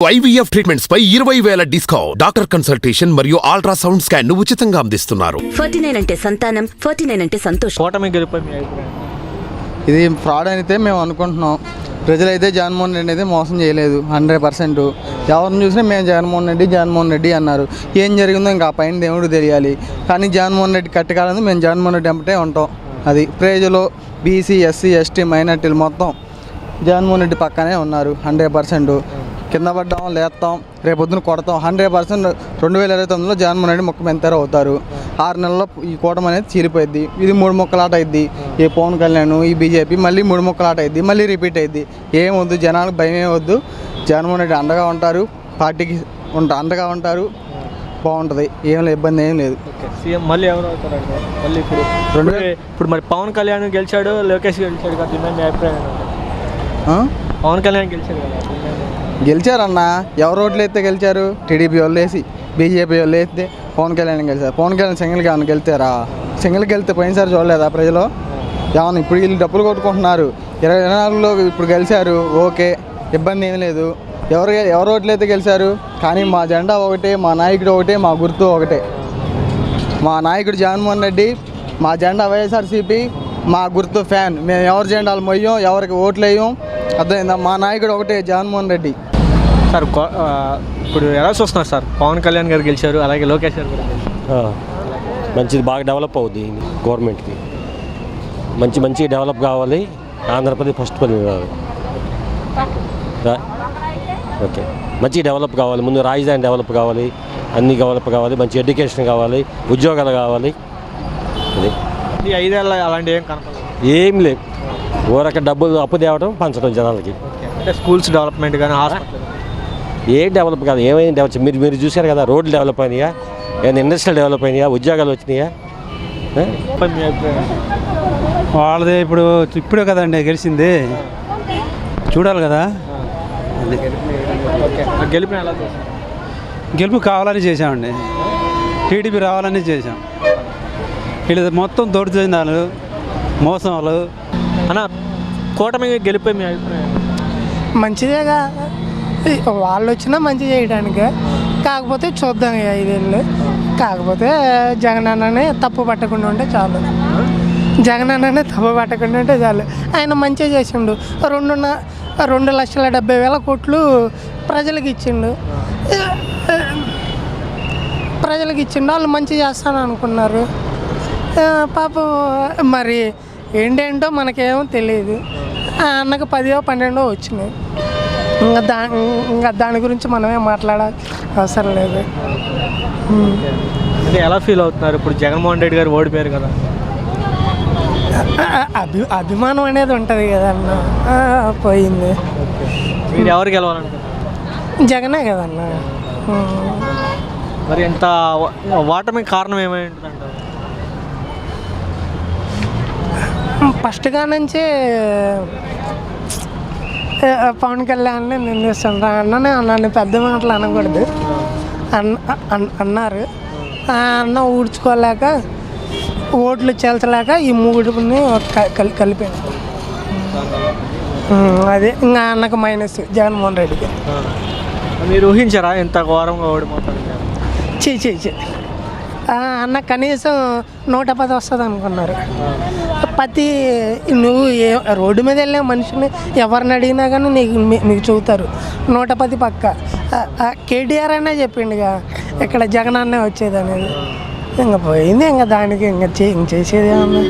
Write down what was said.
IVF treatments పై 20,000 discount. Doctor consultation మరియు ultrasound scan ను ఉచితంగా అందిస్తున్నారు. 49 అంటే సంతానం, 49 అంటే సంతోషం. కూటమి గెలుపై మీ అభిప్రాయం? ఇది ఫ్రాడ్ అయితే మేము అనుకుంటున్నాం. ప్రజలైతే జగన్మోహన్ రెడ్డి అయితే మోసం చేయలేదు 100%. ఎవరిని చూసినా మేము జగన్మోహన్ రెడ్డి అన్నారు. ఏం జరిగిందో ఇంకా పైన దేవుడు తెలియాలి. కానీ జగన్మోహన్ రెడ్డి కట్టకాలని మేము జగన్మోహన్ రెడ్డి వెంబటే ఉంటాం. అది ప్రజలు బీసీ, ఎస్సీ, ఎస్టీ, మైనార్టీలు మొత్తం జగన్మోహన్ రెడ్డి పక్కనే ఉన్నారు 100%. కింద పడ్డాం, లేస్తాం, రేపొద్దున కొడతాం 100%. 2029లో జగన్మోహన్ రెడ్డి ముక్క మెంతారు అవుతారు. 6 నెలల్లో ఈ కూటమి అనేది చీలిపోయింది. ఇది 3 ముక్కలాట అయింది. ఈ పవన్ కళ్యాణ్, ఈ బీజేపీ మళ్ళీ 3 ముక్కలాట అయింది. మళ్ళీ రిపీట్ అయింది. ఏం వద్దు, జనాలకు భయం వద్దు. జగన్మోహన్ రెడ్డి అండగా ఉంటారు, పార్టీకి అండగా ఉంటారు, బాగుంటుంది. ఏం ఇబ్బంది ఏం లేదు. సీఎం మళ్ళీ ఎవరు అవుతారండి? మళ్ళీ ఇప్పుడు మరి పవన్ కళ్యాణ్ గెలిచాడు, లోకేష్ గెలిచాడు కదా, దీని మీ అభిప్రాయం? పవన్ కళ్యాణ్ గెలిచాడు కదా, గెలిచారన్న. ఎవరు ఓట్లు వేస్తే గెలిచారు? టీడీపీ వాళ్ళు వేసి, బీజేపీ వాళ్ళు వేస్తే పవన్ కళ్యాణ్ గెలిచారు. పవన్ కళ్యాణ్ సింగిల్గా ఏమైనా గెలిచారా? సింగిల్కి వెళ్తే పోయినసారి చూడలేదా ప్రజలు? ఏమన్నా ఇప్పుడు వీళ్ళు డబ్బులు కొట్టుకుంటున్నారు. 2024లో ఇప్పుడు గెలిచారు, ఓకే, ఇబ్బంది ఏం లేదు. ఎవరు ఓట్లు అయితే గెలిచారు. కానీ మా జెండా ఒకటే, మా నాయకుడు ఒకటే, మా గుర్తు ఒకటే. మా నాయకుడు జగన్మోహన్ రెడ్డి, మా జెండా వైఎస్ఆర్సీపీ, మా గుర్తు ఫ్యాన్. మేము ఎవరి జెండాలు మొయ్యం, ఎవరికి ఓట్లు వేయం. అర్థమైందా? మా నాయకుడు ఒకటే జగన్మోహన్ రెడ్డి. సార్ ఇప్పుడు ఎలా చూస్తున్నారు సార్? పవన్ కళ్యాణ్ గారు గెలిచారు, అలాగే లోకేష్ గారు కూడా గెలిచారు. మంచిది, బాగా డెవలప్ అవుద్ది గవర్నమెంట్కి. మంచి డెవలప్ కావాలి. ఆంధ్రప్రదేశ్ ఫస్ట్ పని కావాలి. ఓకే, మంచి డెవలప్ కావాలి. ముందు రాజధాని డెవలప్ కావాలి, అన్నీ డెవలప్ కావాలి, మంచి ఎడ్యుకేషన్ కావాలి, ఉద్యోగాలు కావాలి. అది ఈ 5 ఏళ్ళ అలాంటి ఏం కనపడలేదు. ఏం లేదు, ఊరక డబ్బులు అప్పు తేవడం, పంచడం జనాలకి. అంటే స్కూల్స్ డెవలప్మెంట్ కానీ హాస్పిటల్ ఏం డెవలప్ కాదు. ఏమైనా డెవలప్ మీరు చూశారు కదా, రోడ్లు డెవలప్ అయినాయా, ఏమైనా ఇండస్ట్రియల్ డెవలప్ అయినాయా, ఉద్యోగాలు వచ్చినాయా? మీ అభిప్రాయం? వాళ్ళదే ఇప్పుడే కదండి గెలిచింది, చూడాలి కదా. గెలుపుని ఎలా చేశారు? గెలుపు కావాలని చేసామండి, టీడీపీ రావాలని చేసాం. వీళ్ళది మొత్తం దౌర్జన్యాలు, మోసాలు. అన్న, కూటమి గెలుపై మీ అభిప్రాయం? మంచిదేగా, వాళ్ళు వచ్చినా మంచి చేయడానికే. కాకపోతే చూద్దాం 5 ఏళ్ళు. కాకపోతే జగన్ అన్ననే తప్పు పట్టకుండా ఉంటే చాలు. జగన్ అన్ననే తప్పు పట్టకుండా ఉంటే చాలు. ఆయన మంచిగా చేసిండు. 2,70,000 కోట్లు ప్రజలకు ఇచ్చిండు. వాళ్ళు మంచి చేస్తాను అనుకున్నారు. పాపం మరి ఏంటేంటో మనకేమో తెలియదు. అన్నకు 10-12 వచ్చినాయి. ఇంకా దాని గురించి మనమే మాట్లాడాలి అవసరం లేదు. అంటే ఎలా ఫీల్ అవుతున్నారు ఇప్పుడు? జగన్మోహన్ రెడ్డి గారు ఓడిపోయారు కదా. అభిమానం అనేది ఉంటుంది కదా అన్న. పోయింది. మీరు ఎవరు గెలవాలనుకుంటారు? జగనే కదన్న. మరి ఎంత ఓటమి కారణం ఏమై ఉంటుందంటారు? ఫస్ట్గా నుంచి పవన్ కళ్యాణ్ నిందిస్తుండ్రా. నన్ను పెద్ద మాటలు అనకూడదు అన్నారు. అన్న ఊడ్చుకోలేక, ఓట్లు చేల్చలేక ఈ 3ని కలిపాను. అదే ఇంకా అన్నకు మైనస్ జగన్మోహన్ రెడ్డికి. మీరు ఊహించారా ఎంత ఘోరంగా ఓడిపోతారు? చే అన్న కనీసం 110 వస్తుంది అనుకున్నారు. నువ్వు రోడ్డు మీద వెళ్ళే మనిషిని ఎవరిని అడిగినా కానీ మీకు చెబుతారు 110 పక్క. కేటీఆర్ అనే చెప్పిండుగా ఇక్కడ జగన్ అన్నే వచ్చేది అనేది. ఇంకా పోయింది. ఇంకా దానికి ఇంకా చేసేది ఏమన్నా.